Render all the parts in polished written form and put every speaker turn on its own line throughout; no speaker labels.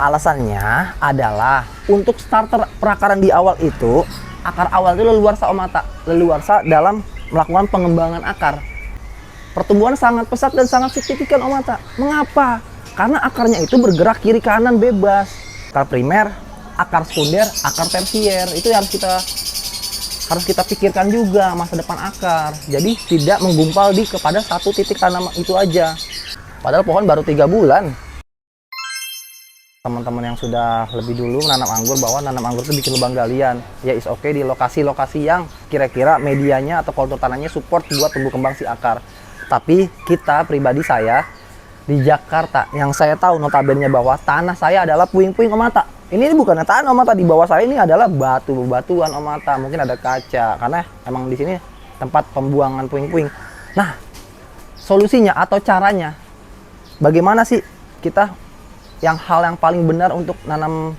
Alasannya adalah untuk starter perakaran di awal itu, akar awal itu leluasa Om Atta. Leluasa dalam melakukan pengembangan akar. Pertumbuhan sangat pesat dan sangat signifikan Om Atta. Mengapa? Karena akarnya itu bergerak kiri kanan bebas. Akar primer, akar sekunder, akar tersier. Itu yang harus kita pikirkan juga masa depan akar. Jadi tidak menggumpal kepada satu titik tanam itu aja. Padahal pohon baru 3 bulan. Teman-teman yang sudah lebih dulu menanam anggur, bahwa nanam anggur itu bikin lubang galian. Ya is oke di lokasi-lokasi yang kira-kira medianya atau kontur tanahnya support buat tumbuh kembang si akar. Tapi kita pribadi saya di Jakarta, yang saya tahu notabene bahwa tanah saya adalah puing-puing Om Atta. Ini bukannya tanah Om Atta, di bawah saya ini adalah batu-batuan Om Atta. Mungkin ada kaca karena emang di sini tempat pembuangan puing-puing. Nah, solusinya atau caranya bagaimana sih kita hal yang paling benar untuk nanam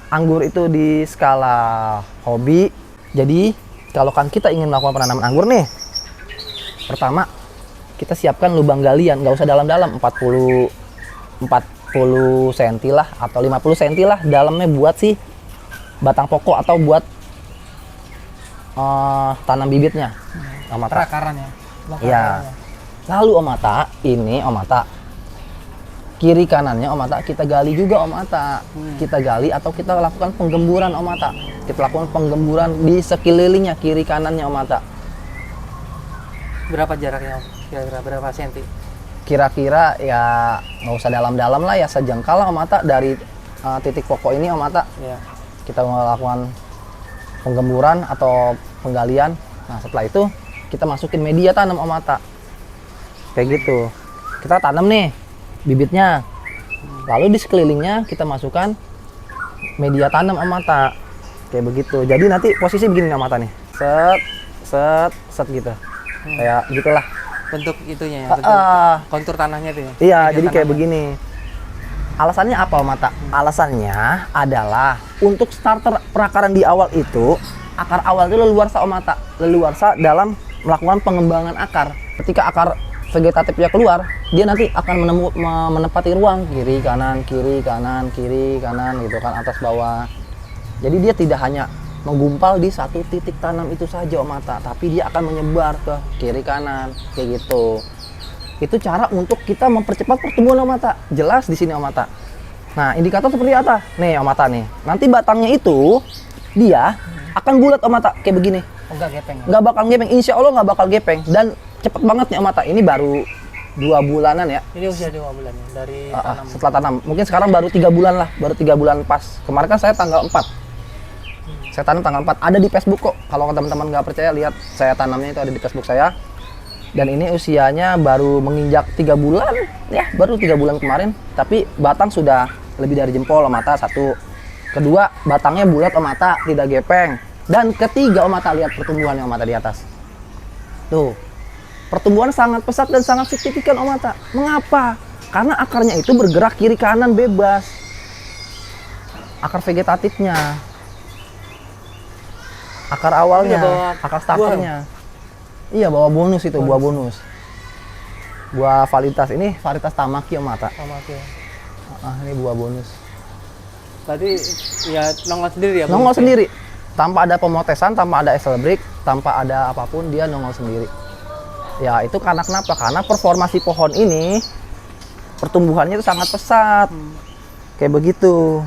anggur itu di skala hobi? Jadi kalau kan kita ingin melakukan penanaman anggur nih, pertama kita siapkan lubang galian, nggak usah dalam-dalam, 40 cm lah atau 50 cm lah dalamnya buat si batang pokok atau buat tanam bibitnya. Om Atta.
Perakarannya.
Iya. Lalu Om Atta, kiri kanannya Om Atta kita gali juga Om Atta. Kita gali atau kita lakukan penggemburan Om Atta. Kita lakukan penggemburan di sekelilingnya kiri kanannya Om Atta.
Berapa jaraknya Om? Kira-kira berapa senti?
Kira-kira ya nggak usah dalam-dalam lah, ya sejengkal lah Om Atta dari titik pokok ini Om Atta.
Ya.
Kita melakukan penggemburan atau penggalian. Nah setelah itu kita masukin media tanam Om Atta. Kayak gitu. Kita tanam nih bibitnya. Lalu di sekelilingnya kita masukkan media tanam Om Atta. Kayak begitu. Jadi nanti posisi begini Om Atta nih. Set gitu. Kayak gitulah.
Bentuk itunya ya, bentuk kontur tanahnya itu ya?
Iya, jadi kayak begini. Alasannya apa Om Atta? Alasannya adalah untuk starter perakaran di awal itu, akar awal itu leluasa Om Atta. Leluasa dalam melakukan pengembangan akar. Ketika akar vegetatifnya keluar, dia nanti akan menempati ruang kiri kanan gitu kan, atas bawah. Jadi dia tidak hanya menggumpal di satu titik tanam itu saja Om Atta, tapi dia akan menyebar ke kiri kanan kayak gitu. Itu cara untuk kita mempercepat pertumbuhan Om Atta. Jelas di sini Om Atta. Nah, indikator seperti apa? Nih Om Atta nih. Nanti batangnya itu dia akan bulat Om Atta kayak begini.
Enggak gepeng.
Nggak bakal gepeng, insya Allah nggak bakal gepeng, dan cepet banget nih Om Atta. Ini baru 2 bulanan ya.
Ini usia 2 bulan ya dari tanam.
Setelah tanam. Mungkin sekarang baru 3 bulan lah, baru 3 bulan pas. Kemarin kan saya tanggal 4. Saya tanam tanggal 4. Ada di Facebook kok. Kalau teman-teman nggak percaya, lihat saya tanamnya itu ada di Facebook saya. Dan ini usianya baru menginjak 3 bulan. Ya, baru 3 bulan kemarin. Tapi batang sudah lebih dari jempol Om Atta, satu. Kedua, batangnya bulat Om Atta, tidak gepeng. Dan ketiga Om Atta, lihat pertumbuhannya Om Atta di atas. Tuh. Pertumbuhan sangat pesat dan sangat signifikan Om Atta. Mengapa? Karena akarnya itu bergerak kiri kanan bebas. Akar vegetatifnya. Akar awalnya, akar starternya. Iya, bawa bonus itu, buah bonus. Buah varietas ini, varietas Tamaki Om Atta.
Tamaki.
Ini buah bonus.
Berarti ya nongol sendiri ya?
Nongol sendiri. Tanpa ada pemotesan, tanpa ada excel break, tanpa ada apapun, dia nongol sendiri. Ya, itu karena kenapa? Karena performasi pohon ini, pertumbuhannya itu sangat pesat. Kayak begitu.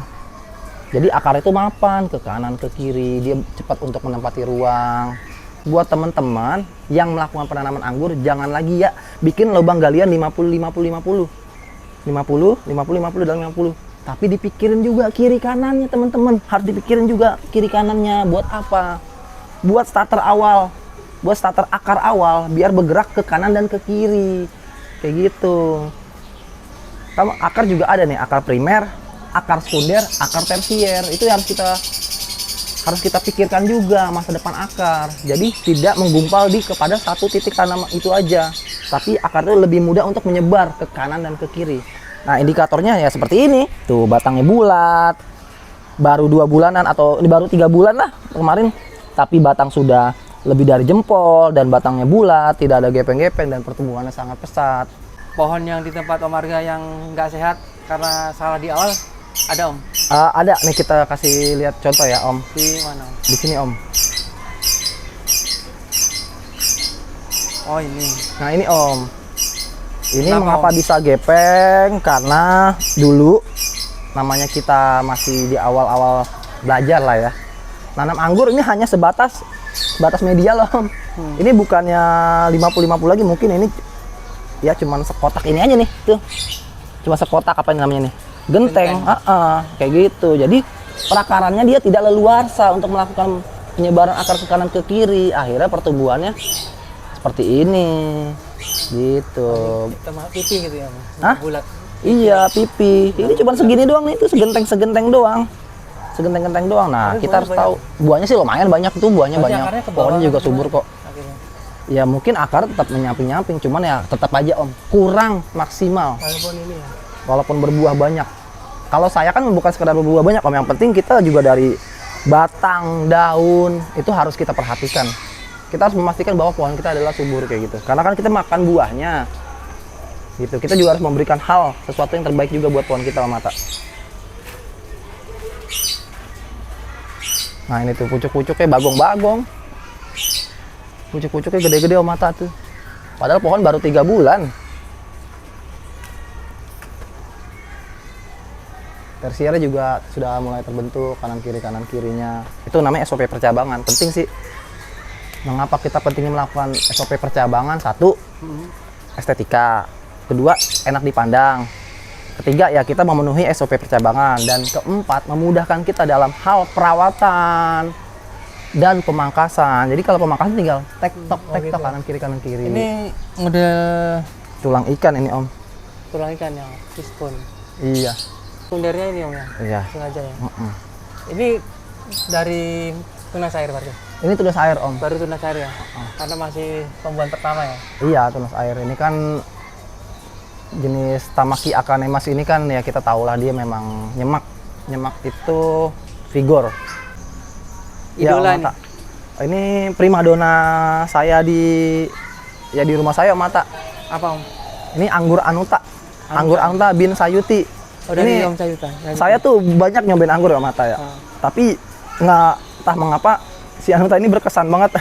Jadi akar itu mapan ke kanan ke kiri, dia cepat untuk menempati ruang. Buat teman-teman yang melakukan penanaman anggur, jangan lagi ya bikin lubang galian 50 dan 50. Tapi dipikirin juga kiri kanannya teman-teman. Harus dipikirin juga kiri kanannya. Buat apa? Buat starter awal, buat starter akar awal, biar bergerak ke kanan dan ke kiri. Kayak gitu. Kamu akar juga ada nih, akar primer, akar sekunder, akar tersier. Itu yang harus kita pikirkan juga masa depan akar. Jadi tidak menggumpal kepada satu titik tanam itu aja, tapi akar itu lebih mudah untuk menyebar ke kanan dan ke kiri. Nah, indikatornya ya seperti ini. Tuh, batangnya bulat. Baru 2 bulanan atau ini baru 3 bulan lah kemarin, tapi batang sudah lebih dari jempol dan batangnya bulat, tidak ada gepeng-gepeng dan pertumbuhannya sangat pesat.
Pohon yang di tempat Om Arga yang nggak sehat karena salah di awal, Ada Om.
Ada nih, kita kasih lihat contoh ya Om.
Di mana Om?
Di sini Om.
Oh ini.
Nah ini Om. Ini
Kenapa,
mengapa
Om?
bisa gepeng? Karena dulu namanya kita masih di awal-awal belajar lah ya. Nanam anggur ini hanya sebatas media loh Om. Ini bukannya 50-50 lagi, mungkin ini ya cuman sekotak ini aja nih tuh. Cuma sekotak apa namanya nih? Genteng. Kayak gitu. Jadi perakarannya dia tidak leluasa untuk melakukan penyebaran akar ke kanan ke kiri. Akhirnya pertumbuhannya seperti ini. Gitu.
Kita pipi gitu ya Om.
Hah?
Bulat.
Iya, pipi. Ini cuma segini doang nih, itu segenteng doang. Segenteng-genteng doang. Nah,
Tapi
kita harus
buahnya
tahu. Buahnya sih lumayan banyak tuh, buahnya
Berarti
banyak.
akarnya ke bawah
Pohonnya juga
kan
subur
gimana?
kok.
Akhirnya.
Ya mungkin akar tetap menyamping-nyamping, cuman ya tetap aja Om, kurang maksimal
Walaupun ini ya.
walaupun berbuah banyak. Kalau saya kan bukan sekedar berbuah banyak Om, yang penting kita juga dari batang, daun, itu harus kita perhatikan. Kita harus memastikan bahwa pohon kita adalah subur kayak gitu. Karena kan kita makan buahnya. Gitu. Kita juga harus memberikan sesuatu yang terbaik juga buat pohon kita Om Mata. Nah, ini tuh pucuk-pucuknya bagong-bagong. Pucuk-pucuknya gede-gede Om Mata tuh. Padahal pohon baru 3 bulan. Tersiernya juga sudah mulai terbentuk kanan kirinya. Itu namanya SOP percabangan. Penting sih. Mengapa kita pentingnya melakukan SOP percabangan? Satu, estetika. Kedua, enak dipandang. Ketiga, ya kita memenuhi SOP percabangan. Dan keempat, memudahkan kita dalam hal perawatan dan pemangkasan. Jadi kalau pemangkasan tinggal tek-tok
gitu.
kanan kiri.
Ini model
Tulang ikan ini Om.
tulang ikan ya, fishbone.
Iya.
Kundernya ini Om ya.
Iya.
Sengaja ya.
Mm-mm.
Ini dari tunas air berarti.
Ini tunas air Om.
Baru tunas air ya. Karena masih pembuahan pertama ya.
Iya, tunas air ini kan jenis Tamaki akanemas ini kan ya kita tahulah dia memang nyemak. Nyemak itu vigor.
Idola
Om Mata. Ini primadona saya di rumah saya Om Mata.
Apa Om?
Ini anggur Anuta. Anggur Anuta bin Sayuti.
Oh, dari
Ini
Om Sayuta.
saya tuh banyak nyobain anggur ya Om Mata ya. Tapi nggak entah mengapa si Anuta ini berkesan banget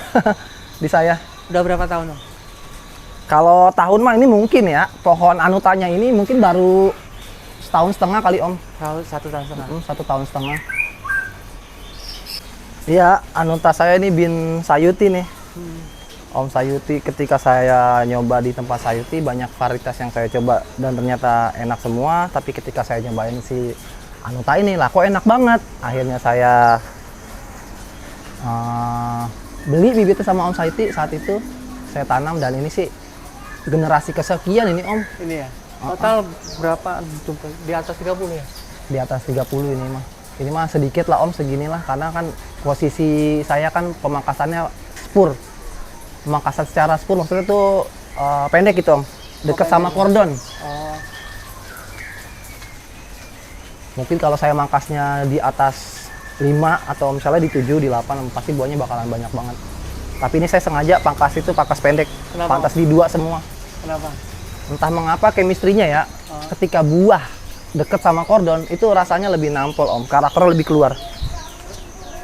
di saya.
Udah berapa tahun Om?
Kalau tahun mah ini mungkin ya, pohon Anutanya ini mungkin baru 1,5 tahun kali Om.
1 tahun setengah.
1,5 tahun. Iya, Anuta saya ini bin Sayuti nih. Om Sayuti, ketika saya nyoba di tempat Sayuti banyak varietas yang saya coba dan ternyata enak semua. Tapi ketika saya nyobain si Anuta ini lah, kok enak banget. Akhirnya saya beli bibitnya sama Om Sayuti saat itu. Saya tanam dan ini sih generasi kesekian ini Om.
Ini ya. Total berapa? Di atas 30 ya?
Di atas 30 ini mah. Ini mah sedikit lah Om, seginilah. Karena kan posisi saya kan pemangkasannya spur. Pemangkasan secara spur maksudnya tuh pendek gitu Om. Dekat sama kordon.
Oh.
Mungkin kalau saya mangkasnya di atas 5 atau misalnya di 7, di 8, pasti buahnya bakalan banyak banget. Tapi ini saya sengaja pangkas itu pangkas pendek.
Kenapa?
Pangkas di 2 semua.
Kenapa?
Entah mengapa chemistry-nya ya, ketika buah deket sama kordon, itu rasanya lebih nampol Om, karakternya lebih keluar.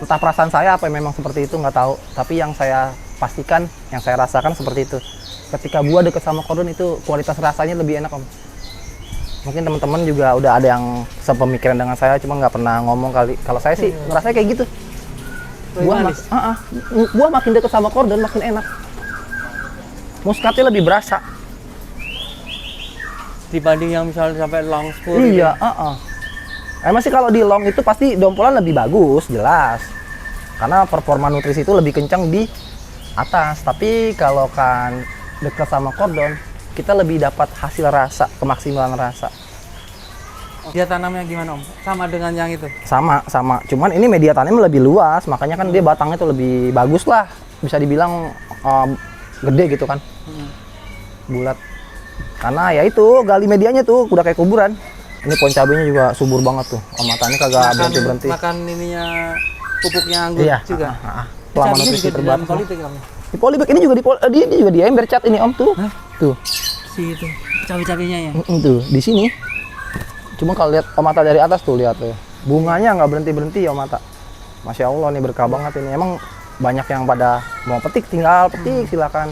Entah perasaan saya apa memang seperti itu, nggak tahu. Tapi yang saya pastikan, yang saya rasakan seperti itu. Ketika buah deket sama kordon itu kualitas rasanya lebih enak Om. Mungkin teman-teman juga udah ada yang sepemikiran dengan saya, cuma nggak pernah ngomong kali. Kalau saya sih ngerasanya kayak gitu. Buah makin deket sama kordon makin enak. Muskatnya lebih berasa.
Dibanding yang misalnya sampai long spur.
Iya, Emang sih kalau di long itu pasti dompolan lebih bagus, jelas. Karena performa nutrisi itu lebih kencang di atas. Tapi kalau kan dekat sama kordon, kita lebih dapat hasil rasa, kemaksimalan rasa.
Dia tanamnya gimana Om? Sama dengan yang itu?
Sama. Cuman ini media tanam lebih luas, makanya kan dia batangnya tuh lebih bagus lah. Bisa dibilang gede gitu kan. Bulat. Karena ya itu, gali medianya tuh udah kayak kuburan. Ini pohon cabenya juga subur banget tuh. Matanya kagak berhenti-berhenti.
Makan ininya, pupuknya anggur
Iya,
juga?
Selama
Cabenya
nutrisi
juga di dalam
terbatas.
politik Om?
Di polybag ini juga dia juga di ember cat ini Om tuh.
Hah?
Tuh.
Si itu, cabai-cabainya ya?
Tuh, di sini. Cuma kalau lihat Om Atta dari atas tuh, lihat tuh. Bunganya nggak berhenti-berhenti ya Om Atta. Masya Allah nih berkah banget ini. Emang banyak yang pada mau petik, tinggal petik silakan.